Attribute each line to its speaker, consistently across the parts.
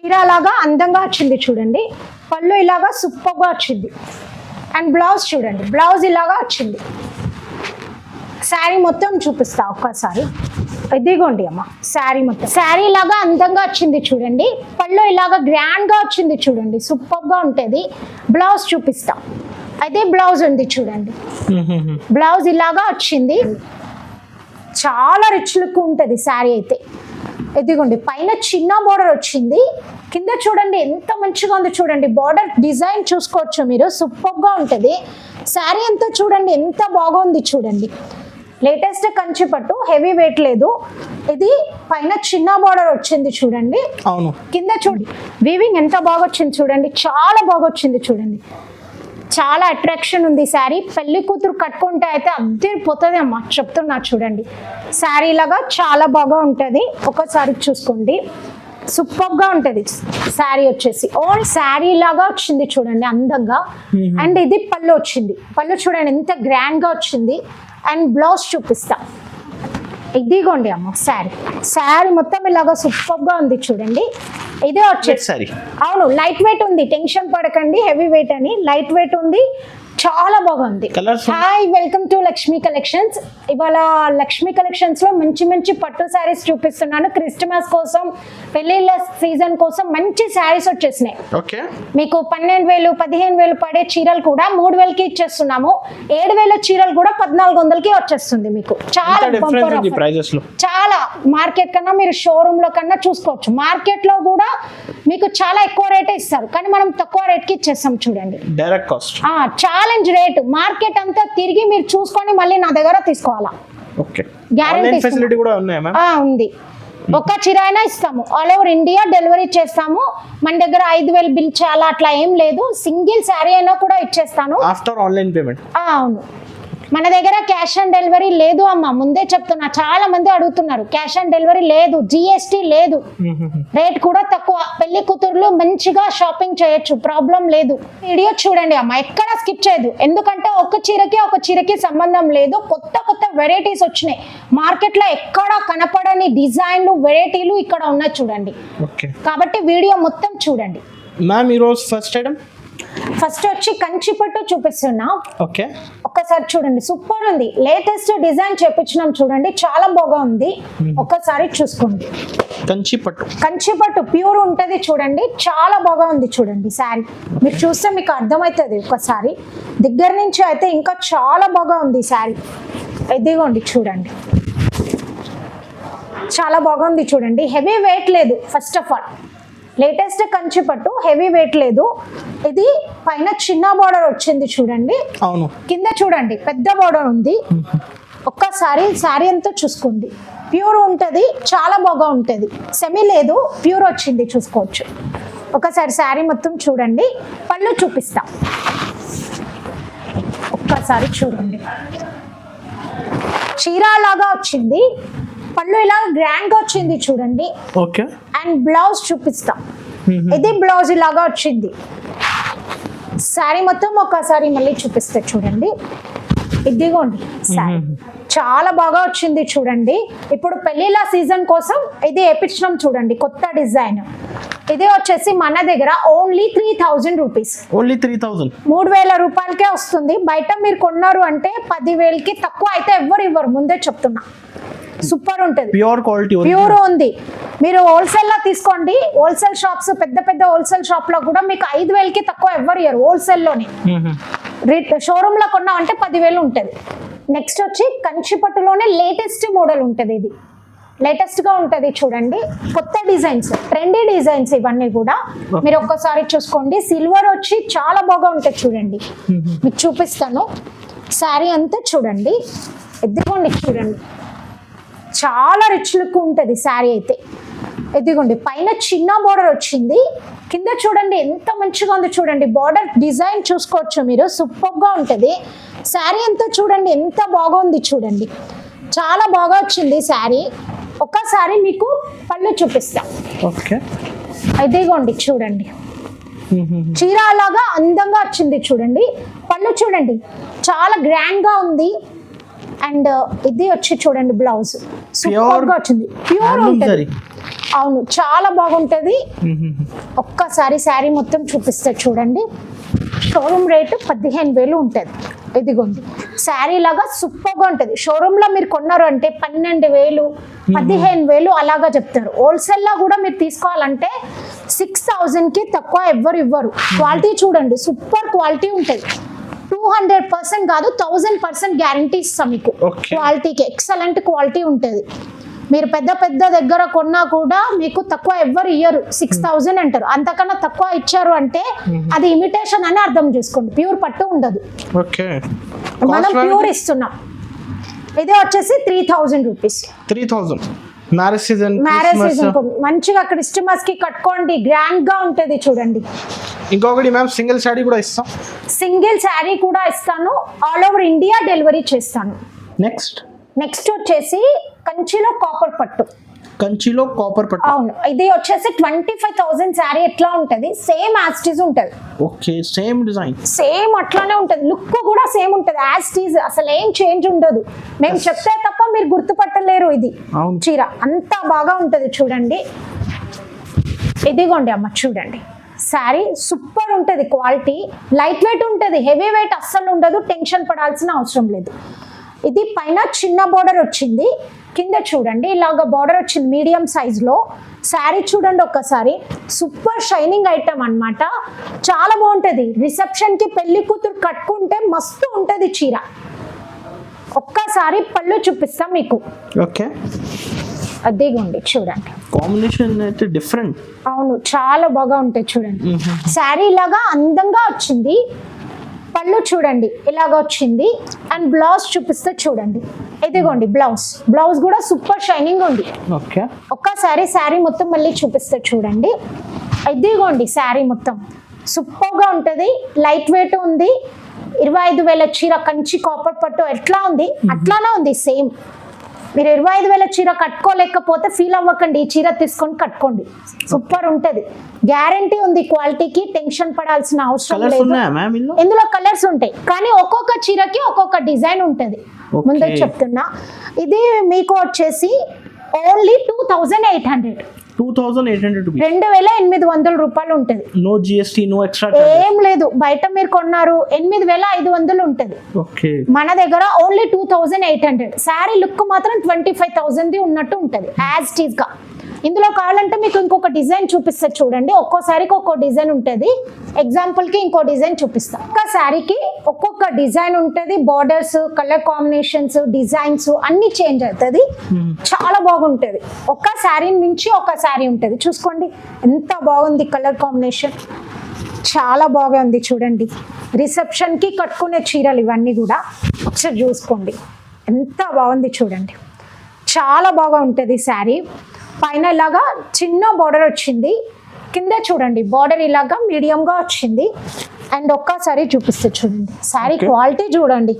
Speaker 1: చీర లాగా అందంగా వచ్చింది చూడండి, పళ్ళు ఇలాగా సూపర్గా వచ్చింది. అండ్ బ్లౌజ్ చూడండి, బ్లౌజ్ ఇలాగా వచ్చింది. శారీ మొత్తం చూపిస్తా ఒక్కసారి. ఇదిగోండి అమ్మ శారీ మొత్తం, శారీ లాగా అందంగా వచ్చింది చూడండి, పళ్ళు ఇలాగా గ్రాండ్ గా వచ్చింది చూడండి, సూపర్ గా ఉంటుంది. బ్లౌజ్ చూపిస్తా, అదే బ్లౌజ్ ఉంది చూడండి, బ్లౌజ్ ఇలాగా వచ్చింది. చాలా రిచ్ లుక్ ఉంటుంది శారీ అయితే. ఇదిగోండి పైన చిన్న బోర్డర్ వచ్చింది, కింద చూడండి ఎంత మంచిగా ఉంది చూడండి, బార్డర్ డిజైన్ చూసుకోవచ్చు మీరు, సూపర్ గా ఉంటుంది. శారీ అంతా చూడండి ఎంత బాగుంది చూడండి, లేటెస్ట్ కంచి పట్టు, హెవీ వెయిట్ లేదు. ఇది పైన చిన్న బార్డర్ వచ్చింది చూడండి,
Speaker 2: అవును,
Speaker 1: కింద చూడండి వీవింగ్ ఎంత బాగా వచ్చింది చూడండి, చాలా బాగా వచ్చింది చూడండి, చాలా అట్రాక్షన్ ఉంది శారీ. పెళ్లి కూతురు కట్టుకుంటే అయితే అద్దరిపోతుంది అమ్మ, చెప్తున్నా చూడండి. శారీ లాగా చాలా బాగా ఉంటుంది, ఒకసారి చూసుకోండి, సూపర్ గా ఉంటది శారీ వచ్చేసి. ఓన్ శారీ లాగా వచ్చింది చూడండి అందంగా. అండ్ ఇది పళ్ళు వచ్చింది, పళ్ళు చూడండి ఎంత గ్రాండ్ గా వచ్చింది. అండ్ బ్లౌజ్ చూపిస్తా, ఇదిగోండి అమ్మ శారీ, శారీ మొత్తం ఇలాగా సూపర్ గా ఉంది చూడండి. ఇదే వచ్చేసి అవును లైట్ వెయిట్ ఉంది, టెన్షన్ పడకండి హెవీ వెయిట్ అని, లైట్ వెయిట్ ఉంది, చాలా బాగుంది. Hi, welcome to Lakshmi collections. ఇవాళ లక్ష్మీ కలెక్షన్స్ లో మంచి మంచి పట్టు శారీస్ చూపిస్తున్నాను. క్రిస్టమస్ కోసం, పెళ్లిళ్ళ సీజన్ కోసం మంచి శారీస్ వచ్చేసినాయి. మీకు 12,000 15,000 పడే చీరలు కూడా 3,000కి ఇచ్చేస్తున్నాము. 7,000 చీరలు కూడా 1400కి వచ్చేస్తుంది మీకు. చాలా చాలా మార్కెట్ కన్నా మీరు షోరూమ్ లో కన్నా చూసుకోవచ్చు. మార్కెట్ లో కూడా మీకు చాలా ఎక్కువ రేటే ఇస్తారు, కానీ మనం తక్కువ రేట్ కి ఇచ్చేస్తాం చూడండి.
Speaker 2: Direct cost
Speaker 1: challenge rate, market అంతా తిరిగి మీరు చూసుకొని మళ్ళీ నా దగ్గర తీసుకోవాలా. గ్యారెంటీ ఉంది. ఒక్క చీర అయినా ఇస్తాము, ఆల్ ఓవర్ ఇండియా డెలివరీ చేస్తాము. మన దగ్గర 5,000 బిల్ చేయాలా అట్లా ఏం లేదు, సింగిల్ శారీ అయినా కూడా ఇచ్చేస్తాను
Speaker 2: ఆఫ్టర్ ఆన్లైన్ పేమెంట్.
Speaker 1: అవును, మన దగ్గర క్యాష్ ఆన్ డెలివరీ లేదు అమ్మ, ముందే చెప్తున్నా, చాలా మంది అడుగుతున్నారు. క్యాష్ ఆన్ డెలివరీ లేదు, జిఎస్టీ లేదు, రేట్ కూడా తక్కువ. పెళ్లి కూతుర్లు మంచిగా షాపింగ్ చేయొచ్చు, ప్రాబ్లం లేదు. వీడియో చూడండి అమ్మ, ఎక్కడ స్కిప్ చేయదు, ఎందుకంటే ఒక చీరకి సంబంధం లేదు. కొత్త కొత్త వెరైటీస్ వచ్చినాయి మార్కెట్ లో, ఎక్కడ కనపడని డిజైన్లు వెరైటీలు ఇక్కడ ఉన్నాయి చూడండి. కాబట్టి వీడియో మొత్తం చూడండి.
Speaker 2: మ్యామ్ ఈరోజు ఫస్ట్ ఐటమ్
Speaker 1: ఫస్ట్ వచ్చి కంచి పట్టు చూపిస్తున్నా.
Speaker 2: ఓకే,
Speaker 1: ఒక్కసారి చూడండి, సూపర్ ఉంది, లేటెస్ట్ డిజైన్ చేపించినాం చూడండి, చాలా బాగా ఉంది. ఒక్కసారి చూసుకోండి, కంచి పట్టు ప్యూర్ ఉంటది చూడండి, చాలా బాగా ఉంది చూడండి శారీ. మీరు చూస్తే మీకు అర్థమవుతుంది, ఒకసారి దగ్గర నుంచి అయితే ఇంకా చాలా బాగా ఉంది శారీ. ఇదిగోండి చూడండి, చాలా బాగుంది చూడండి, హెవీ వెయిట్ లేదు. First of all latest Kanchi పట్టు, హెవీ వెయిట్ లేదు. ఇది పైన చిన్న బార్డర్ వచ్చింది చూడండి,
Speaker 2: అవును,
Speaker 1: కింద చూడండి పెద్ద బార్డర్ ఉంది. ఒక్కసారి శారీ అంతా చూసుకోండి, ప్యూర్ ఉంటది, చాలా బాగా ఉంటది, సెమీ లేదు, ప్యూర్ వచ్చింది చూసుకోవచ్చు. ఒకసారి శారీ మొత్తం చూడండి, పళ్ళు చూపిస్తా, ఒక్కసారి చూడండి, చీర లాగా వచ్చింది, పళ్ళు ఇలా గ్రాండ్ గా వచ్చింది చూడండి.
Speaker 2: ఓకే,
Speaker 1: అండ్ బ్లౌజ్ చూపిస్తా, ఇది బ్లౌజ్ ఇలాగా వచ్చింది. శారీ మొత్తం ఒకసారి మళ్ళీ చూపిస్తే చూడండి, ఇదిగోండి శారీ చాలా బాగా వచ్చింది చూడండి. ఇప్పుడు పెళ్లిళ్ళ సీజన్ కోసం ఇది వేపించడం చూడండి, కొత్త డిజైన్. ఇది వచ్చేసి మన దగ్గర ఓన్లీ 3,000 రూపీస్,
Speaker 2: ఓన్లీ 3,000,
Speaker 1: 3,000 రూపాయలకే వస్తుంది. బయట మీరు కొన్నారు అంటే 10,000కి తక్కువ అయితే ఎవ్వరు ఇవ్వరు, ముందే చెప్తున్నా. సూపర్ ఉంటది,
Speaker 2: ప్యూర్ క్వాలిటీ,
Speaker 1: ప్యూర్ ఉంది. మీరు హోల్సేల్ లో తీసుకోండి, హోల్సేల్ షాప్స్, పెద్ద పెద్ద హోల్సేల్ షాప్ లో కూడా మీకు 5,000కి తక్కువ ఎవ్వరు ఇయ్యరు, హోల్సేల్ లోనే. షోరూమ్ లో కొన్నా అంటే 10,000 ఉంటది. నెక్స్ట్ వచ్చి కంచి పట్టులోనే లేటెస్ట్ మోడల్ ఉంటది, ఇది లేటెస్ట్ గా ఉంటది చూడండి, కొత్త డిజైన్స్, ట్రెండీ డిజైన్స్ ఇవన్నీ కూడా. మీరు ఒక్కసారి చూసుకోండి, సిల్వర్ వచ్చి చాలా బాగా ఉంటది చూడండి, మీకు చూపిస్తాను. శారీ అంతా చూడండి, ఎదుగుకోండి చూడండి, చాలా రిచ్ లుక్ ఉంటుంది శారీ అయితే. ఇదిగోండి పైన చిన్న బార్డర్ వచ్చింది, కింద చూడండి ఎంత మంచిగా ఉంది చూడండి, బార్డర్ డిజైన్ చూసుకోవచ్చు మీరు, సూపర్ గా ఉంటుంది. శారీ అంతా చూడండి ఎంత బాగుంది చూడండి, చాలా బాగా వచ్చింది శారీ. ఒకసారి మీకు పళ్ళు చూపిస్తా.
Speaker 2: ఓకే,
Speaker 1: ఇదిగోండి చూడండి, చీర లాగా అందంగా వచ్చింది చూడండి, పళ్ళు చూడండి చాలా గ్రాండ్ గా ఉంది. అండ్ ఇది వచ్చి చూడండి బ్లౌజ్ సూపర్ గా వచ్చింది, ప్యూర్ ఉంటుంది, అవును చాలా బాగుంటది. ఒక్కసారి శారీ మొత్తం చూపిస్తే చూడండి. షోరూమ్ రేటు 15,000 ఉంటుంది. ఇదిగోండి శారీ లాగా సూపర్గా ఉంటుంది. షోరూంలో మీరు కొన్నారు అంటే 12,000 15,000 అలాగా చెప్తారు. హోల్సేల్లో కూడా మీరు తీసుకోవాలంటే 6,000కి తక్కువ ఎవ్వరు ఇవ్వరు. క్వాలిటీ చూడండి సూపర్ క్వాలిటీ ఉంటుంది. 200% కాదు 1000% గ్యారంటీ ఇస్తాం మీకు. క్వాలిటీకి ఎక్సలెంట్ క్వాలిటీ ఉంటుంది. మీరు పెద్ద పెద్ద దగ్గర కొన్నా కూడా మీకు తక్కువ ఎవ్వరు ఇయ్యరు. 6,000 అంటారు. అంతకన్నా తక్కువ ఇచ్చారు అంటే అది ఇమిటేషన్ అని అర్థం చేసుకోండి. ప్యూర్ పట్టు ఉండదు. మనం ప్యూర్ ఇస్తున్నాం. ఇది వచ్చేసి 3,000 రూపీస్.
Speaker 2: 3,000 మ్యారేజ్ సీజన్
Speaker 1: మంచిగా క్రిస్టమస్ కి కట్టుకోండి. గ్రాండ్ గా ఉంటది చూడండి.
Speaker 2: ఇంకొకటి మ్యామ్ సింగిల్ శారీ కూడా ఇస్తాం.
Speaker 1: సింగిల్ శారీ కూడా ఇస్తాను. ఆల్ ఓవర్ ఇండియా డెలివరీ చేస్తాను. నెక్స్ట్ వచ్చేసి కంచిలో కాపర్ పట్టు. అవును ఇది వచ్చేసి 25,000 శారీ ఎట్లా ఉంటది సేమ్ యాస్టీజ్ ఉంటది.
Speaker 2: ఓకే సేమ్ డిజైన్
Speaker 1: సేమ్ అట్లానే ఉంటది. లుక్ కూడా సేమ్ ఉంటది యాస్టీజ్. అసలు ఏం చేంజ్ ఉండదు. మేము చెప్తే తప్ప మీరు గుర్తుపట్టలేరు. ఇది చీర అంత బాగా ఉంటది చూడండి. ఇదిగోండి అమ్మ చూడండి. శారీ సూపర్ ఉంటుంది. క్వాలిటీ లైట్ వెయిట్ ఉంటుంది. హెవీ వెయిట్ అస్సలు ఉండదు. టెన్షన్ పడాల్సిన అవసరం లేదు. ఇది పైన చిన్న బార్డర్ వచ్చింది. కింద చూడండి ఇలాగ బార్డర్ వచ్చింది మీడియం సైజులో. శారీ చూడండి ఒక్కసారి. సూపర్ షైనింగ్ ఐటమ్ అన్నమాట. చాలా బాగుంటుంది. రిసెప్షన్కి పెళ్లి కూతురు కట్టుకుంటే మస్తు ఉంటుంది చీర. ఒక్కసారి పళ్ళు చూపిస్తాం మీకు.
Speaker 2: ఓకే
Speaker 1: అదిగోండి చూడండి.
Speaker 2: కాంబినేషన్ అయితే డిఫరెంట్.
Speaker 1: అవును చాలా బాగా ఉంటాయి చూడండి. శారీ ఇలాగా అందంగా వచ్చింది. పళ్ళు చూడండి ఇలాగ వచ్చింది. అండ్ బ్లౌజ్ చూపిస్తే చూడండి. ఇదిగోండి బ్లౌజ్ కూడా సూపర్ షైనింగ్ ఉంది. ఒక్కసారి శారీ మొత్తం మళ్ళీ చూపిస్తే చూడండి. ఇదిగోండి శారీ మొత్తం సూపర్గా ఉంటుంది. లైట్ వెయిట్ ఉంది. 25,000 చీర కంచి కాపర్ పట్టు ఎట్లా ఉంది అట్లానే ఉంది సేమ్. మీరు 25,000 చీర కట్టుకోలేకపోతే ఫీల్ అవ్వకండి. ఈ చీర తీసుకొని కట్టుకోండి. సూపర్ ఉంటది. గ్యారంటీ ఉంది క్వాలిటీకి. టెన్షన్ పడాల్సిన అవసరం లేదు. ఇందులో కలర్స్ ఉంటాయి కానీ ఒక్కొక్క చీరకి ఒక్కొక్క డిజైన్ ఉంటది. ముందే చెప్తున్నా. ఇది మీకు వచ్చేసి ఓన్లీ 2,800 2,800 రూపాయలు ఉంటుంది.
Speaker 2: నో జిఎస్టీ నో ఎక్స్ట్రా
Speaker 1: ఏం లేదు. బయట మీరు కొన్నారు 8,500 ఉంటుంది. మన దగ్గర ఓన్లీ 2,800. శారీ లుక్ మాత్రం 25,000 ఉన్నట్టు ఉంటుంది యాజ్ టీజ్ గా. ఇందులో కావాలంటే మీకు ఇంకొక డిజైన్ చూపిస్తా చూడండి. ఒక్కో శారీకి ఒక్కో డిజైన్ ఉంటుంది. ఎగ్జాంపుల్ కి ఇంకో డిజైన్ చూపిస్తా. ఒక్క శారీకి ఒక్కొక్క డిజైన్ ఉంటుంది. బార్డర్స్ కలర్ కాంబినేషన్స్ డిజైన్స్ అన్ని చేంజ్ అవుతుంది. చాలా బాగుంటుంది. ఒక్క శారీ నుంచి ఒక శారీ ఉంటుంది. చూసుకోండి ఎంత బాగుంది కలర్ కాంబినేషన్. చాలా బాగా ఉంది చూడండి. రిసెప్షన్ కి కట్టుకునే చీరలు ఇవన్నీ కూడా ఒకసారి చూసుకోండి. ఎంత బాగుంది చూడండి. చాలా బాగా ఉంటుంది శారీ. పైన ఇలాగా చిన్న బార్డర్ వచ్చింది. కింద చూడండి బార్డర్ ఇలాగా మీడియంగా వచ్చింది. అండ్ ఒక్కసారి చూపిస్తే చూడండి శారీ క్వాలిటీ చూడండి.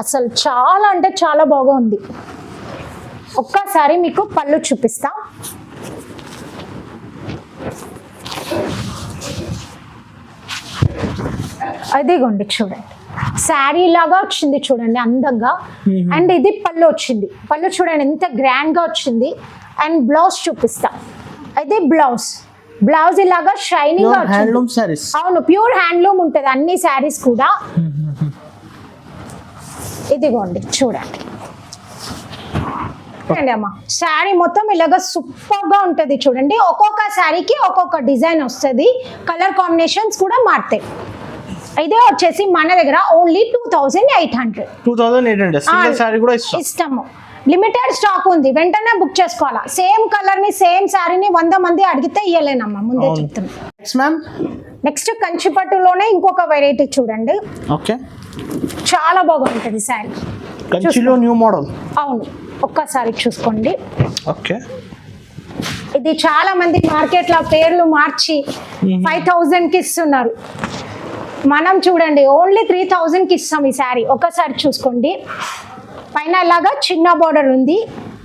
Speaker 1: అసలు చాలా అంటే చాలా బాగా ఉంది. ఒక్కసారి మీకు పళ్ళు చూపిస్తా. అదిగోండి చూడండి శారీ లాగా వచ్చింది చూడండి అందంగా. అండ్ ఇది పళ్ళు వచ్చింది. పళ్ళు చూడండి ఎంత గ్రాండ్ గా వచ్చింది. అండ్ బ్లౌజ్ చూపిస్తా. ఇది బ్లౌజ్ ఇలాగా షైనింగ్ గా వచ్చింది. అవును ప్యూర్ హ్యాండ్లూమ్ ఉంటుంది అన్ని శారీస్ కూడా. ఇదిగోండి చూడండి అమ్మా. శారీ మొత్తం ఇలాగా సూపర్ గా ఉంటది చూడండి. ఒక్కొక్క శారీకి ఒక్కొక్క డిజైన్ వస్తుంది. కలర్ కాంబినేషన్స్ కూడా మారుతాయి. ఇదే వచ్చేసి మన దగ్గర ఓన్లీ 2,800 ఇస్తాము. లిమిటెడ్ స్టాక్ ఉంది. వెంటనే బుక్ చేసుకోవాలా. సేమ్ కలర్ ని సేమ్ శారీని 100 మంది అడిగితే ఇయ్యలేనమ్మా. ముందే చెప్తున్నా. నెక్స్ట్ కంచిపట్టులోనే ఇంకొక వెరైటీ చూడండి. చాలా బాగుంటది శారీ.
Speaker 2: New model.
Speaker 1: అవును ఒక్కసారి చూసుకోండి. ఇది చాలా మంది మార్కెట్ లో పేర్లు మార్చి 5,000 కి ఇస్తున్నారు. మనం చూడండి ఓన్లీ 3,000 కి ఇస్తాం ఈ శారీ. ఒకసారి చూసుకోండి. పైన ఇలాగా చిన్న బార్డర్ ఉంది.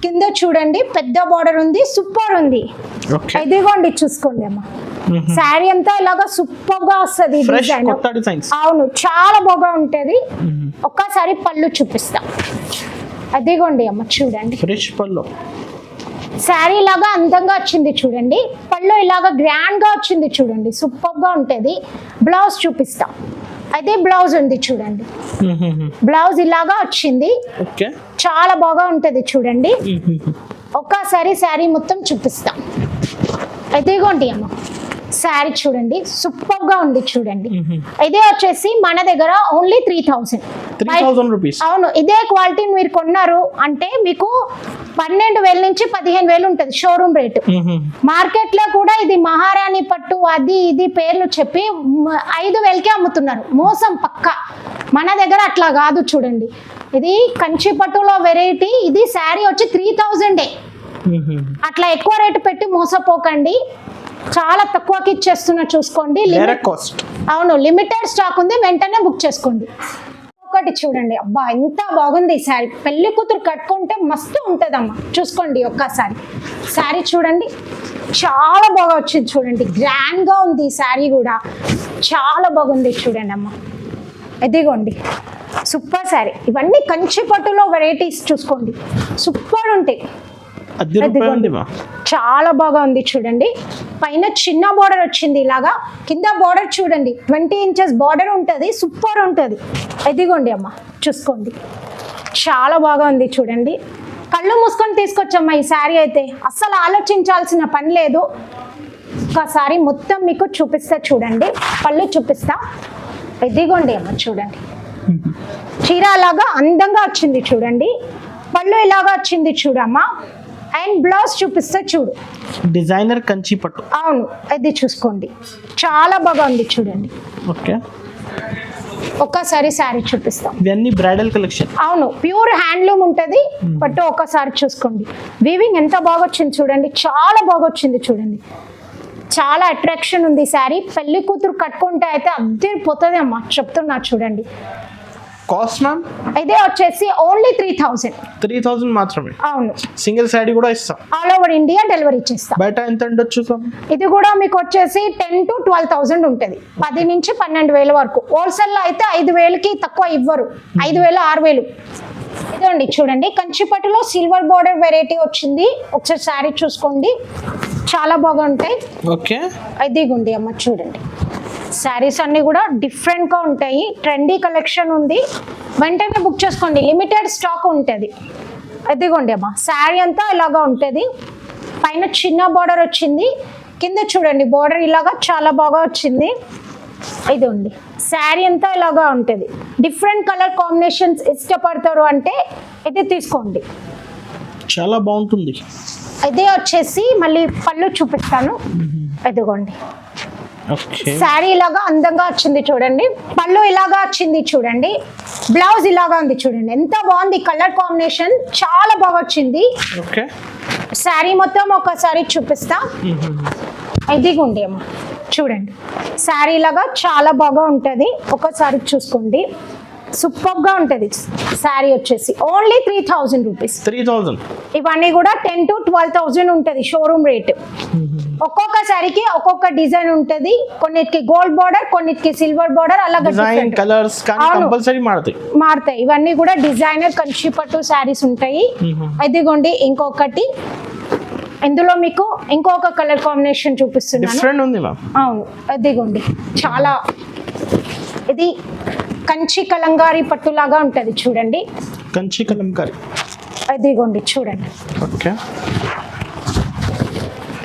Speaker 1: కింద చూడండి పెద్ద బార్డర్ ఉంది. సూపర్ ఉంది. ఇదిగోండి చూసుకోండి అమ్మా. శారీ అంతా ఇలాగా సూపర్ గా వస్తుంది డిజైన్. అవును చాలా బాగా ఉంటది. ఒక్కసారి పళ్ళు చూపిస్తా. అదిగోండి అమ్మ చూడండి. శారీ లాగా అందంగా వచ్చింది చూడండి. పళ్ళు ఇలాగా గ్రాండ్ గా వచ్చింది చూడండి, సూపర్ గా ఉంటుంది. బ్లౌజ్ చూపిస్తాం. అదే బ్లౌజ్ ఉంది చూడండి, బ్లౌజ్ ఇలాగా వచ్చింది.
Speaker 2: ఓకే,
Speaker 1: చాలా బాగా ఉంటుంది చూడండి. ఒక్కసారి శారీ మొత్తం చూపిస్తాం. ఇదిగోండి అమ్మ శారీ చూడండి, సూపర్ గా ఉంది చూడండి. ఇదే వచ్చేసి మన దగ్గర ఓన్లీ
Speaker 2: 3,000 రూపీస్.
Speaker 1: అవును, ఇదే క్వాలిటీ మీరు కొన్నారు అంటే మీకు 12,000 నుంచి 15,000 ఉంటుంది షోరూమ్ రేటు. మార్కెట్ లో కూడా ఇది మహారాణి పట్టు అది ఇది పేర్లు చెప్పి 5,000కే అమ్ముతున్నారు. మోసం పక్క. మన దగ్గర అట్లా కాదు చూడండి. ఇది కంచి పట్టులో వెరైటీ. ఇది శారీ వచ్చి 3,000. అట్లా ఎక్కువ రేటు పెట్టి మోసపోకండి. చాలా తక్కువకి ఇచ్చేస్తున్నా చూసుకోండి. అవును, లిమిటెడ్ స్టాక్ ఉంది, వెంటనే బుక్ చేసుకోండి. ఒకటి చూడండి, అబ్బా ఎంత బాగుంది ఈ శారీ. పెళ్లి కూతురు కట్టుకుంటే మస్తు ఉంటుందమ్మా. చూసుకోండి ఒక్కసారి శారీ చూడండి, చాలా బాగా వచ్చింది చూడండి. గ్రాండ్ గా ఉంది ఈ శారీ కూడా, చాలా బాగుంది చూడండి అమ్మ. ఇదిగోండి సూపర్ శారీ. ఇవన్నీ కంచి పట్టులో వెరైటీస్ చూసుకోండి, సూపర్ ఉంటాయి. చాలా బాగా ఉంది చూడండి. పైన చిన్న బార్డర్ వచ్చింది ఇలాగా, కింద బార్డర్ చూడండి 20 ఇంచెస్ బార్డర్ ఉంటుంది, సూపర్ ఉంటుంది. ఇదిగోండి అమ్మ చూసుకోండి, చాలా బాగా ఉంది చూడండి. కళ్ళు మూసుకొని తీసుకొచ్చమ్మా ఈ శారీ అయితే, అస్సలు ఆలోచించాల్సిన పని లేదు. ఒకసారి మొత్తం మీకు చూపిస్తా చూడండి, పళ్ళు చూపిస్తా. ఇదిగోండి అమ్మ చూడండి, చీర లాగా అందంగా వచ్చింది చూడండి. పళ్ళు ఇలాగా వచ్చింది చూడమ్మా. అండ్ బ్లౌజ్ చూపిస్తే చూడు,
Speaker 2: డిజైనర్ కంచి పట్టు.
Speaker 1: అవును, అది చూసుకోండి, చాలా బాగా ఉంది చూడండి.
Speaker 2: ఓకే,
Speaker 1: ఒక్కసారి శారీ చూపిస్తాం.
Speaker 2: ఇవన్నీ బ్రైడల్ కలెక్షన్.
Speaker 1: అవును, ప్యూర్ హ్యాండ్లూమ్ ఉంటుంది పట్టు. ఒకసారి చూసుకోండి, వీవింగ్ ఎంత బాగా వచ్చింది చూడండి, చాలా బాగా వచ్చింది చూడండి. చాలా అట్రాక్షన్ ఉంది శారీ. పెళ్లి కూతురు కట్టుకుంటే అయితే అద్దరిపోతుంది అమ్మా, చెప్తున్నా చూడండి.
Speaker 2: కాస్ట్ మ్యామ్
Speaker 1: ఇదే వచ్చేసి ఓన్లీ 3,000
Speaker 2: మాత్రమే.
Speaker 1: అవును,
Speaker 2: సింగిల్ శారీ కూడా ఇస్తాం,
Speaker 1: ఆల్ ఓవర్ ఇండియా డెలివరీ చేస్తాం.
Speaker 2: బయట ఎంత ఉండొచ్చు?
Speaker 1: ఇది కూడా మీకు వచ్చేసి 10,000 to 12,000 ఉంటుంది, 10 నుంచి 12,000 వరకు. హోల్సేల్ లో అయితే 5,000కి తక్కువ ఇవ్వరు, 5,000 6,000. ఇదండి చూడండి, కంచిపట్టులో సిల్వర్ బార్డర్ వెరైటీ వచ్చింది. ఒకసారి శారీ చూసుకోండి, చాలా బాగా ఉంటాయి.
Speaker 2: ఓకే,
Speaker 1: ఇదిగోండి అమ్మ చూడండి, శారీస్ అన్ని కూడా డిఫరెంట్ గా ఉంటాయి. ట్రెండీ కలెక్షన్ ఉంది, వెంటనే బుక్ చేసుకోండి, లిమిటెడ్ స్టాక్ ఉంటుంది. ఇదిగోండి అమ్మ శారీ అంతా ఇలాగా ఉంటుంది. పైన చిన్న బార్డర్ వచ్చింది, కింద చూడండి బార్డర్ ఇలాగా చాలా బాగా వచ్చింది. ఇదండి శారీ అంతా ఇలాగా ఉంటుంది. డిఫరెంట్ కలర్ కాంబినేషన్స్ ఇష్టపడతారు అంటే ఇది తీసుకోండి,
Speaker 2: చాలా బాగుంటుంది.
Speaker 1: ఇదే వచ్చేసి మళ్ళీ పళ్ళు చూపిస్తాను. ఇదిగోండి శారీ ఇలాగా అందంగా వచ్చింది చూడండి, పళ్ళు ఇలాగా వచ్చింది చూడండి, బ్లౌజ్ ఇలాగా ఉంది చూడండి. ఎంత బాగుంది కలర్ కాంబినేషన్, చాలా బాగా వచ్చింది. శారీ మొత్తం ఒకసారి చూపిస్తా. ఇదిగోండి అమ్మ చూడండి, శారీ లాగా చాలా బాగా ఉంటుంది. ఒకసారి చూసుకోండి, సూపర్ గా ఉంటుంది. శారీ వచ్చేసి ఓన్లీ 3,000 రూపీస్.
Speaker 2: 3,000.
Speaker 1: ఇవన్నీ కూడా 10,000 to 12,000 ఉంటుంది షోరూమ్ రేట్. ఒక్కొక్క శారీకి ఒక్కొక్క డిజైన్ ఉంటుంది, కొన్నిటికి గోల్డ్ బార్డర్, కొన్నిటికి సిల్వర్ బార్డర్, అలాగే మారుతాయి. ఇవన్నీ కూడా డిజైనర్ కంచి పట్టు శారీస్ ఉంటాయి. ఇదిగోండి ఇంకొకటి, ఇందులో మీకు ఇంకొక కలర్ కాంబినేషన్ చూపిస్తున్నాను. అవును, ఇదిగోండి చాలా, ఇది కంచి కలంకారీ పట్టులాగా ఉంటది చూడండి.
Speaker 2: కంచి కలంకారీ,
Speaker 1: ఇదిగోండి చూడండి.
Speaker 2: ఓకే,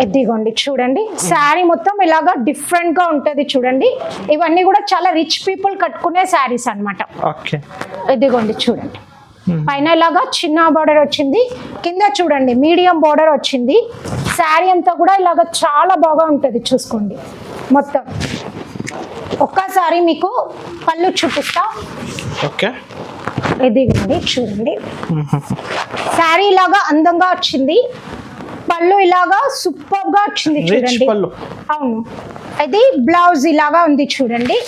Speaker 1: ఇదిగోండి చూడండి, శారీ మొత్తం ఇలాగా డిఫరెంట్ గా ఉంటది చూడండి. ఇవన్నీ కూడా చాలా రిచ్ పీపుల్ కట్టుకునే శారీస్ అన్నమాట.
Speaker 2: ఓకే,
Speaker 1: ఇదిగోండి చూడండి, పైన ఇలాగా చిన్న బార్డర్ వచ్చింది, కింద చూడండి మీడియం బార్డర్ వచ్చింది. శారీ అంతా కూడా ఇలాగా చాలా బాగా ఉంటది చూసుకోండి మొత్తం. ఒక్కసారి మీకు పళ్ళు చూపిస్తా.
Speaker 2: ఓకే,
Speaker 1: ఇదిగోండి చూడండి, శారీ ఇలాగా అందంగా వచ్చింది, పళ్ళు ఇలాగా సూపర్ గా వచ్చింది చూడండి. అవును, ఇది బ్లౌజ్ ఇలాగా ఉంది చూడండి,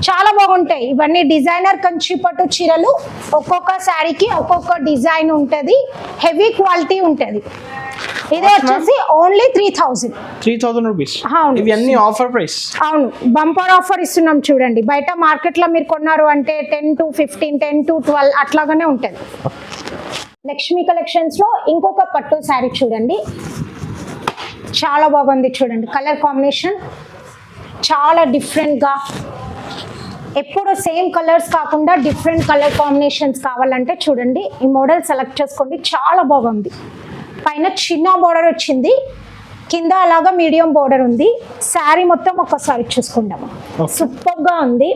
Speaker 1: చాలా బాగుంటాయి. ఇవన్నీ డిజైనర్ కంచి పట్టు చీరలు, ఒక్కొక్క శారీకి ఒక్కొక్క డిజైన్ ఉంటుంది, హెవీ క్వాలిటీ ఉంటుంది. ఇదే వచ్చేసి ఓన్లీ 3,000
Speaker 2: రూపీస్. ఇవన్నీ ఆఫర్ ప్రైస్.
Speaker 1: అవును, బంపర్ ఆఫర్ ఇస్తున్నాం చూడండి. బయట మార్కెట్ లో మీరు కొన్నారు అంటే 10 to 15, 10 to 12 అట్లాగానే ఉంటుంది. లక్ష్మీ కలెక్షన్స్ లో ఇంకొక పట్టు శారీ చూడండి, చాలా బాగుంది చూడండి. కలర్ కాంబినేషన్ చాలా డిఫరెంట్ గా, ఎప్పుడు సేమ్ కలర్స్ కాకుండా డిఫరెంట్ కలర్ కాంబినేషన్స్ కావాలంటే చూడండి ఈ మోడల్ సెలెక్ట్ చేసుకోండి. చాలా బాగుంది. పైన చిన్న బోర్డర్ వచ్చింది, కింద అలాగా మీడియం బోర్డర్ ఉంది. శారీ మొత్తం ఒక్కసారి చూసుకుందాము. సూపర్ గా ఉంది.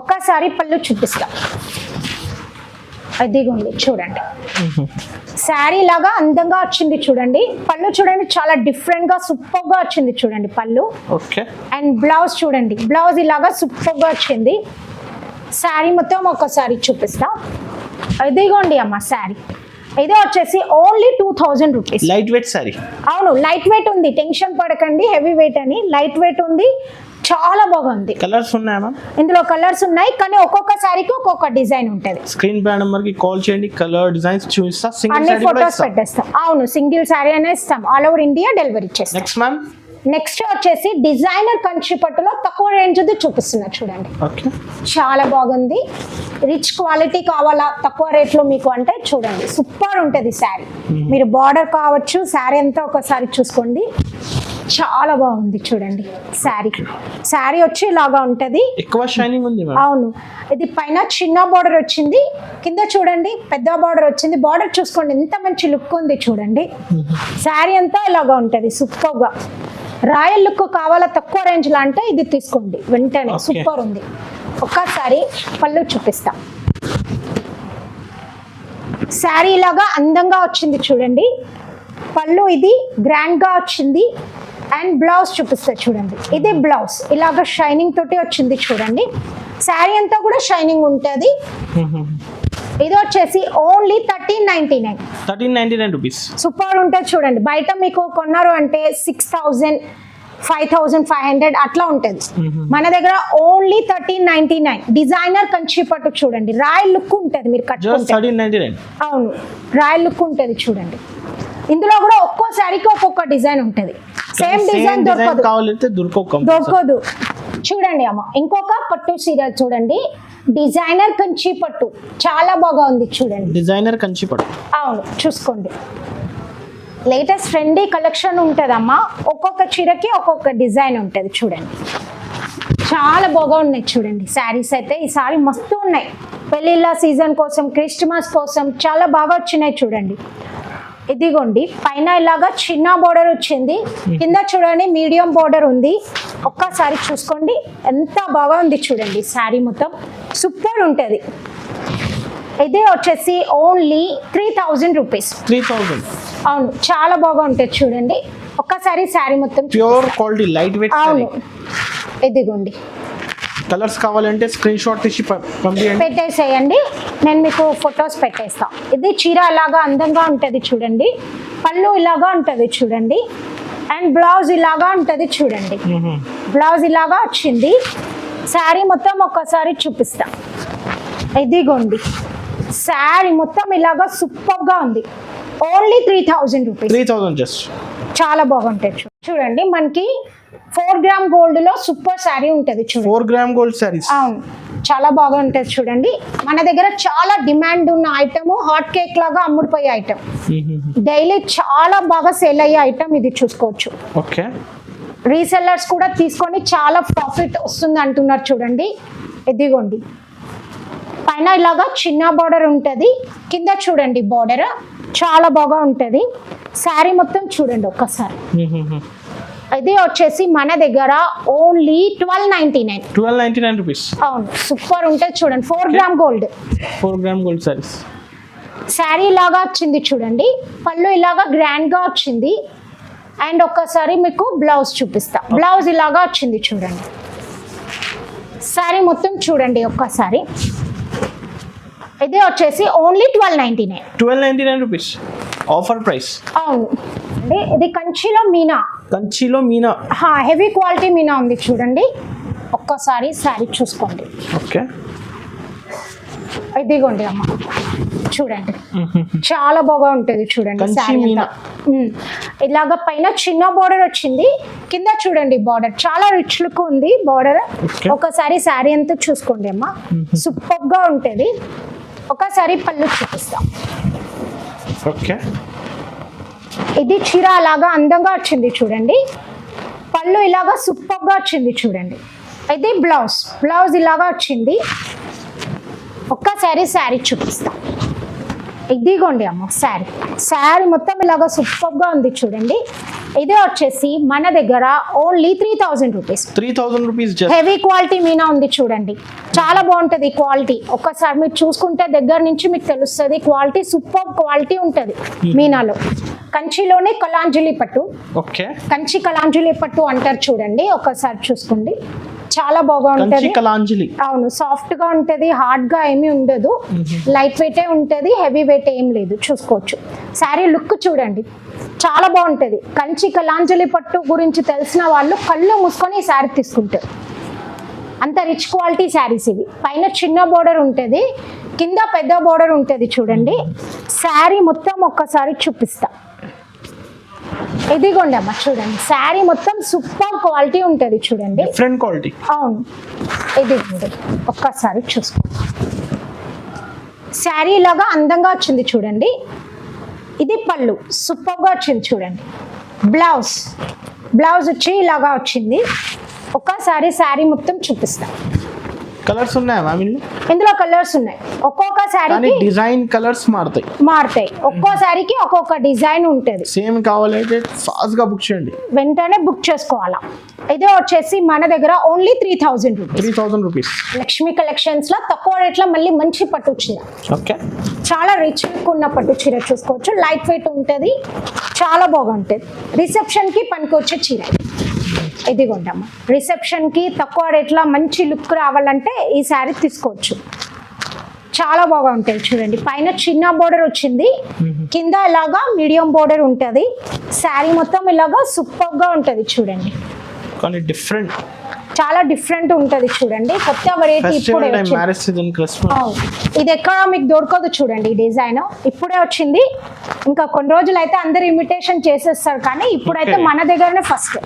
Speaker 1: ఒక్కసారి పళ్ళు చూపిస్తా. అదిగోండి చూడండి, శారీ లాగా అందంగా వచ్చింది చూడండి. పళ్ళు చూడండి చాలా డిఫరెంట్ గా సూపర్ గా వచ్చింది చూడండి పళ్ళు.
Speaker 2: ఓకే.
Speaker 1: అండ్ బ్లౌజ్ చూడండి, బ్లౌజ్ ఇలాగా సూపర్ గా వచ్చింది. శారీ మొత్తం ఒకసారి చూపిస్తా. ఇదిగోండి అమ్మ శారీ. ఇది వచ్చేసి only 2000 rupees.
Speaker 2: Light weight sorry.
Speaker 1: అవును లైట్ వెయిట్ ఉంది, టెన్షన్ పడకండి హెవీ వెయిట్ అని. లైట్ వెయిట్ ఉంది, చాలా బాగుంది.
Speaker 2: కలర్స్ ఉన్నాయా మ్యామ్?
Speaker 1: ఇందులో కలర్స్ ఉన్నాయి, కానీ ఒక్కొక్క శారీకి ఒక్కొక్క డిజైన్ ఉంటుంది.
Speaker 2: స్క్రీన్ పై నెంబర్ కి కాల్ చేయండి, కలర్ డిజైన్స్ చూపిస్తా. సింగిల్
Speaker 1: అన్ని
Speaker 2: సారీ కూడా
Speaker 1: ఫొటోస్
Speaker 2: ఇస్తాం.
Speaker 1: పెట్టేస్తాం. అవును సింగిల్ శారీ అనే ఇస్తాం, ఆల్ ఓవర్ ఇండియా డెలివరీ చేస్తాం.
Speaker 2: Next ma'am.
Speaker 1: నెక్స్ట్ వచ్చేసి డిజైనర్ కంచి పట్టులో తక్కువ రేంజ్ చూపిస్తున్నా చూడండి.
Speaker 2: ఓకే.
Speaker 1: చాలా బాగుంది. రిచ్ క్వాలిటీ కావాలా తక్కువ రేట్లో మీకు అంటే చూడండి సూపర్ ఉంటుంది శారీ. మీరు బార్డర్ కావచ్చు, శారీ అంతా ఒకసారి చూసుకోండి. చాలా బాగుంది చూడండి శారీ. శారీ వచ్చి ఇలాగా ఉంటది,
Speaker 2: ఎక్కువ షైనింగ్ ఉంది మ్యామ్.
Speaker 1: అవును. ఇది పైన చిన్న బార్డర్ వచ్చింది, కింద చూడండి పెద్ద బార్డర్ వచ్చింది. బార్డర్ చూసుకోండి ఎంత మంచి లుక్ ఉంది చూడండి. శారీ అంతా ఇలాగా ఉంటది సూపర్ గా. రాయల్ లుక్ కావాలా తక్కువ రేంజ్ లో అంటే ఇది తీసుకోండి వెంటనే. సూపర్ ఉంది. ఒక్కసారి పళ్ళు చూపిస్తా. శారీ ఇలాగా అందంగా వచ్చింది చూడండి. పళ్ళు ఇది గ్రాండ్ గా వచ్చింది. అండ్ బ్లౌజ్ చూపిస్తా చూడండి. ఇది బ్లౌజ్ ఇలాగా షైనింగ్ తోటి వచ్చింది చూడండి. శారీ అంతా కూడా షైనింగ్ ఉంటుంది. ఇది వచ్చేసి ఓన్లీ 1399.
Speaker 2: 1399 రూపీస్.
Speaker 1: సూపర్ ఉంటుంది చూడండి. బయట మీకు కొన్నారు అంటే 6000 5500 అట్లా ఉంటుంది. మన దగ్గర ఓన్లీ 1399. డిజైనర్ కంచి పట్టు చూడండి, రాయల్ లుక్ ఉంటుంది మీరు కట్టుకుంటే.
Speaker 2: 1399.
Speaker 1: అవును రాయల్ లుక్ ఉంటుంది చూడండి. ఇందులో కూడా ఒక్కో శారీకి ఒక్కొక్క డిజైన్ ఉంటుంది. సేమ్ డిజైన్
Speaker 2: కావాలంటే
Speaker 1: దొరకదు. చూడండి అమ్మ ఇంకొక పట్టు చీర చూడండి, డిజైనర్ కంచి పట్టు చాలా బాగా ఉంది చూడండి.
Speaker 2: డిజైనర్ కంచి పట్టు.
Speaker 1: అవును చూసుకోండి. లేటెస్ట్ ట్రెండీ కలెక్షన్ ఉంటుందమ్మా. ఒక్కొక్క చీరకి ఒక్కొక్క డిజైన్ ఉంటుంది చూడండి. చాలా బాగా ఉన్నాయి చూడండి శారీస్ అయితే. ఈ సారీ మస్తు ఉన్నాయి. పెళ్ళిళ్ళ సీజన్ కోసం, క్రిస్మస్ కోసం చాలా బాగా వచ్చినాయి చూడండి. ఇదిగోండి పైన ఇలాగా చిన్న బోర్డర్ వచ్చింది, కింద చూడండి మీడియం బోర్డర్ ఉంది. ఒక్కసారి చూసుకోండి ఎంత బాగా ఉంది చూడండి. శారీ మొత్తం సూపర్ ఉంటుంది. ఇది వచ్చేసి ఓన్లీ 3000 రూపీస్.
Speaker 2: 3000.
Speaker 1: అవును చాలా బాగా ఉంటుంది చూడండి. ఒక్కసారి శారీ మొత్తం
Speaker 2: ప్యూర్ క్వాలిటీ లైట్ వెయిట్.
Speaker 1: అవును ఇదిగోండి.
Speaker 2: కలర్స్ కావాలంటే స్క్రీన్ షాట్ తీసి పంపించండి,
Speaker 1: పెట్టేసేయండి. నేను మీకు ఫొటోస్ పెట్టేస్తా. ఇది చీర ఇలాగా అందంగా ఉంటుంది చూడండి. పళ్ళు ఇలాగా ఉంటుంది చూడండి. అండ్ బ్లౌజ్ ఇలాగా ఉంటుంది చూడండి. బ్లౌజ్ ఇలాగా వచ్చింది. శారీ మొత్తం ఒక్కసారి చూపిస్తా. ఇదిగోండి శారీ మొత్తం ఇలాగా సూపర్ గా ఉంది. Only 3000 rupees.
Speaker 2: 3000 జస్ట్.
Speaker 1: చాలా బాగుంటాయి చూడండి. మనకి 4 గ్రామ్ గోల్డ్ లో సూపర్ శారీ ఉంటుంది చూడండి.
Speaker 2: 4 గ్రామ్ గోల్డ్ శారీస్.
Speaker 1: అవును చాలా బాగా ఉంటుంది చూడండి. మన దగ్గర చాలా డిమాండ్ ఉన్న ఐటమ్, హాట్ కేక్ లాగా అమ్ముడిపోయే ఐటమ్, డైలీ చాలా బాగా సేల్ అయ్యే ఐటమ్. ఇది చూసుకోవచ్చు.
Speaker 2: ఓకే.
Speaker 1: రీసెల్లర్స్ కూడా తీసుకొని చాలా ప్రాఫిట్ వస్తుంది అంటున్నారు చూడండి. ఇదిగోండి పైన ఇలాగా చిన్న బార్డర్ ఉంటుంది, కింద చూడండి బార్డర్ చాలా బాగా ఉంటుంది. శారీ మొత్తం చూడండి ఒక్కసారి. ఇది వచ్చేసి మన దగ్గర ఓన్లీ 1299.
Speaker 2: 1299 రూపీస్.
Speaker 1: అవును సూపర్ ఉంటుంది చూడండి. 4 gram gold.
Speaker 2: 4 gram gold saris.
Speaker 1: Sari ఇలాగా వచ్చింది చూడండి. పళ్ళు ఇలాగా గ్రాండ్ గా వచ్చింది. అండ్ ఒక్కసారి మీకు బ్లౌజ్ చూపిస్తా. బ్లౌజ్ ఇలాగా వచ్చింది చూడండి. శారీ మొత్తం చూడండి ఒక్కసారి. ఇది వచ్చేసి ఓన్లీ 1299.
Speaker 2: 1299 rupees offer price.
Speaker 1: అవును అండి. ఇది కంచిలో మీనా.
Speaker 2: కంచిలో మీనా.
Speaker 1: హెవీ క్వాలిటీ మీనా ఉంది చూడండి. ఒక్కసారి శారీ చూసుకోండి.
Speaker 2: ఓకే.
Speaker 1: ఇదిగోండి అమ్మ చూడండి చాలా బాగా ఉంటుంది చూడండి. శారీ ఇలాగ పైన చిన్న బార్డర్ వచ్చింది, కింద చూడండి బార్డర్ చాలా రిచ్ లుక్ ఉంది బార్డర్. ఒకసారి శారీ అంతా చూసుకోండి అమ్మ, సూపర్ గా ఉంటుంది. ఒకసారి పళ్ళు చూపిస్తాం.
Speaker 2: ఓకే.
Speaker 1: ఇది చీర అలాగా అందంగా వచ్చింది చూడండి. పళ్ళు ఇలాగా సూపర్గా వచ్చింది చూడండి. ఇది బ్లౌజ్ ఇలాగా వచ్చింది. ఒక్కసారి శారీ చూపిస్తా. ఇదిగోండి అమ్మ శారీ మొత్తం ఇలాగా సూపర్గా ఉంది చూడండి. ఇదే వచ్చేసి మన దగ్గర only 3000 rupees.
Speaker 2: 3000 rupees.
Speaker 1: Heavy quality Meena ఉంది చూడండి. చాలా బాగుంటుంది క్వాలిటీ. ఒక్కసారి మీరు చూసుకుంటే దగ్గర నుంచి మీకు తెలుస్తుంది. క్వాలిటీ సూపర్ క్వాలిటీ ఉంటుంది మీనాలో. కంచిలోనే కలాంజలి పట్టు.
Speaker 2: ఓకే.
Speaker 1: కంచి కలాంజలి పట్టు అంటారు చూడండి. ఒకసారి చూసుకోండి, చాలా బాగా ఉంటుంది.
Speaker 2: కలాంజలి.
Speaker 1: అవును, సాఫ్ట్ గా ఉంటది, హార్డ్ గా ఏమీ ఉండదు. లైట్ వెయిట్ ఉంటది, హెవీ వెయిట్ ఏం లేదు. చూసుకోవచ్చు. శారీ లుక్ చూడండి, చాలా బాగుంటది. కంచి కలాంజలి పట్టు గురించి తెలిసిన వాళ్ళు కళ్ళు మూసుకొని ఈ శారీ తీసుకుంటారు. అంత రిచ్ క్వాలిటీ శారీస్ ఇవి. పైన చిన్న బోర్డర్ ఉంటుంది, కింద పెద్ద బోర్డర్ ఉంటుంది చూడండి. శారీ మొత్తం ఒక్కసారి చూపిస్తా. ఇదిగోండి అమ్మ చూడండి, శారీ మొత్తం సూపర్ క్వాలిటీ ఉంటుంది చూడండి.
Speaker 2: Different quality.
Speaker 1: అవును, ఇదిగోండి ఒక్కసారి చూసుకోండి. శారీ లాగా అందంగా వచ్చింది చూడండి. ఇది పళ్ళు సూపర్గా వచ్చింది చూడండి. బ్లౌజ్ వచ్చి ఇలాగా వచ్చింది. ఒక్కసారి శారీ మొత్తం చూపిస్తా.
Speaker 2: కలర్స్ ఉన్నాయా మ్యామ్
Speaker 1: ఇందులో? కలర్స్ ఉన్నాయి. ఒక్కొక్క శారీకి
Speaker 2: డిజైన్ కలర్స్ మారుతాయి.
Speaker 1: ఒక్కో శారీకి ఒక్కొక్క డిజైన్ ఉంటుంది.
Speaker 2: సేమ్ కావాలంటే ఫాస్ట్ గా బుక్ చేయండి,
Speaker 1: వెంటనే బుక్ చేసుకోవాలా. ఇదే వచ్చేసి మన దగ్గర ఓన్లీ 3000
Speaker 2: రూపీస్.
Speaker 1: లక్ష్మీ కలెక్షన్స్ లో తక్కువ రేట్ లో మళ్ళీ మంచి పట్టు చీర.
Speaker 2: ఓకే.
Speaker 1: చాలా రిచ్ ఉన్న పట్టు చీర చూసుకోవచ్చు. లైట్ వెయిట్ ఉంటుంది, చాలా బాగుంటుంది. రిసెప్షన్ కి పనికొచ్చే చీర. ఇదిగోండమ్మా, రిసెప్షన్ కి తక్కువ రేట్లో మంచి లుక్ రావాలంటే ఈ శారీ తీసుకోవచ్చు. చాలా బాగా ఉంటుంది చూడండి. పైన చిన్న బోర్డర్ వచ్చింది, కింద ఇలాగా మీడియం బోర్డర్ ఉంటుంది. శారీ మొత్తం ఇలాగా సూపర్ గా ఉంటుంది చూడండి. చాలా డిఫరెంట్ ఉంటుంది చూడండి. కొత్త వెరైటీ ఇప్పుడే ఇది ఎక్కడ మీకు దొరకదు చూడండి. ఈ డిజైన్ ఇప్పుడే వచ్చింది. ఇంకా కొన్ని రోజులు అయితే అందరు ఇమిటేషన్ చేసేస్తారు, కానీ ఇప్పుడైతే మన దగ్గరనే ఫస్ట్.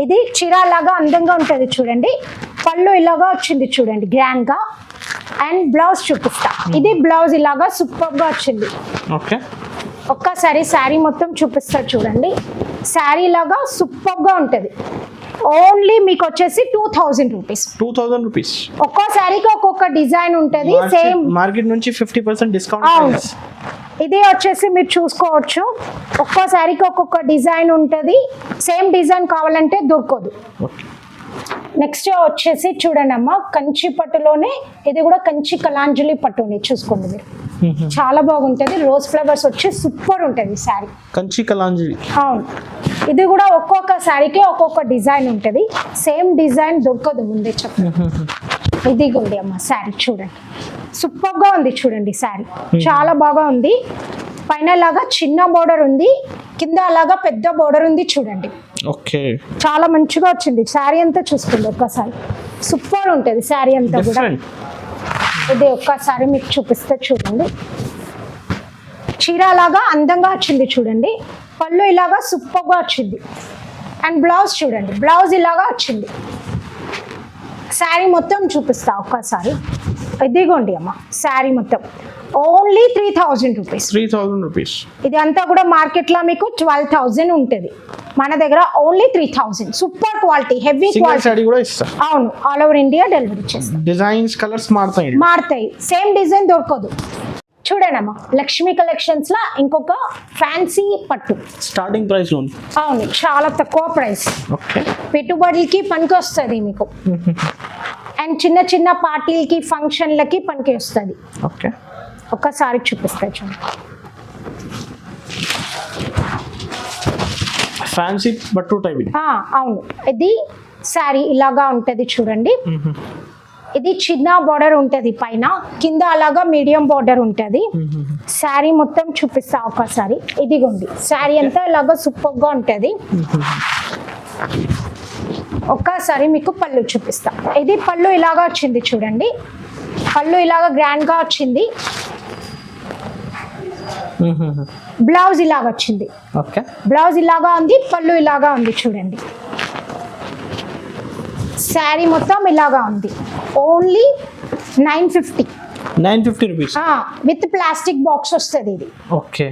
Speaker 1: ఇది చీర లాగా అందంగా ఉంటుంది చూడండి. పళ్ళు ఇలాగా వచ్చింది చూడండి గ్రాండ్ గా. అండ్ బ్లౌజ్ చూపిస్తా. ఇది బ్లౌజ్ ఇలాగా సూపర్ గా వచ్చింది. ఒక్కసారి శారీ మొత్తం చూపిస్తా చూడండి. శారీ లాగా సూపర్ గా ఉంటుంది. ఓన్లీ మీకు వచ్చేసి 2000 రూపీస్. ఒక్కో శారీకి ఒక్కొక్క డిజైన్ ఉంటుంది. సేమ్
Speaker 2: మార్కెట్ నుంచి 50% డిస్కౌంట్.
Speaker 1: ఇది వచ్చేసి మీరు చూసుకోవచ్చు. ఒక్కో శారీకి ఒక్కొక్క డిజైన్ ఉంటుంది. సేమ్ డిజైన్ కావాలంటే దొరకదు. నెక్స్ట్ వచ్చేసి చూడండి అమ్మ, కంచి పట్టులోనే ఇది కూడా కంచి కలాంజలి పట్టుని చూసుకోండి మీరు. చాలా బాగుంటుంది. రోజ్ ఫ్లవర్స్ వచ్చి సూపర్ ఉంటుంది శారీ.
Speaker 2: కంచి కలాంజలి.
Speaker 1: అవును, ఇది కూడా ఒక్కొక్క శారీకి ఒక్కొక్క డిజైన్ ఉంటుంది. సేమ్ డిజైన్ దొరకదు, ముందే చెప్పండి. ఇదిగోండి అమ్మ శారీ చూడండి, సూపర్ గా ఉంది చూడండి. శారీ చాలా బాగా ఉంది. పైన లాగా చిన్న బోర్డర్ ఉంది, కింద అలాగా పెద్ద బోర్డర్ ఉంది చూడండి.
Speaker 2: ఓకే.
Speaker 1: చాలా మంచిగా వచ్చింది. శారీ అంతా చూసుకోండి ఒక్కసారి, సూపర్ ఉంటుంది శారీ అంతా కూడా. ఇది ఒక్కసారి మీకు చూపిస్తే చూడండి. చీర లాగా అందంగా వచ్చింది చూడండి. పళ్ళు ఇలాగా సూపర్గా వచ్చింది. అండ్ బ్లౌజ్ చూడండి, బ్లౌజ్ ఇలాగా వచ్చింది. శారీ మొత్తం చూపిస్తా ఒక్కసారి. ఇదిగోండి అమ్మ శారీ మొత్తం ఓన్లీ 3000 రూపీస్. ఇది అంతా కూడా మార్కెట్ లో మీకు 12,000 ఉంటుంది. మన దగ్గర only 3000. Super quality, heavy quality. అవును, ఆల్ ఓవర్ ఇండియా డెలివరీ చేస్తాం.
Speaker 2: డిజైన్స్ కలర్స్
Speaker 1: మారుతాయి, సేమ్ డిజైన్ దొరకదు. చూడండి అమ్మా, లక్ష్మీ కలెక్షన్స్ లా ఇంకొక ఫ్యాన్సీ పట్టు.
Speaker 2: స్టార్టింగ్ ప్రైస్ లో.
Speaker 1: అవును, చాలా తక్కువ ప్రైస్. పెట్టుబడులకి పనికి వస్తుంది మీకు. అండ్ చిన్న చిన్న పార్టీలకి, ఫంక్షన్లకి పనికి వస్తుంది.
Speaker 2: ఓకే.
Speaker 1: ఒక్కసారి చూపిస్తా చూడండి.
Speaker 2: ఫ్యాన్సీ పట్టు టైప్.
Speaker 1: అవును, ఇది శారీ ఇలాగా ఉంటుంది చూడండి. ఇది చిన్న బార్డర్ ఉంటుంది పైన, కింద అలాగా మీడియం బార్డర్ ఉంటుంది. శారీ మొత్తం చూపిస్తా ఒకసారి. ఇదిగోండి శారీ అంతా ఇలాగా సూపర్ గా ఉంటుంది. ఒక్కసారి మీకు పళ్ళు చూపిస్తా. ఇది పళ్ళు ఇలాగా వచ్చింది చూడండి. పళ్ళు ఇలాగా గ్రాండ్ గా వచ్చింది. బ్లౌజ్ ఇలాగా వచ్చింది. బ్లౌజ్ ఇలాగా ఉంది, పళ్ళు ఇలాగా ఉంది చూడండి. శారీ మొత్తం ఇలాగా ఉంది. Only 950
Speaker 2: rupees
Speaker 1: with plastic box వస్తుంది ఇది.
Speaker 2: ఓకే.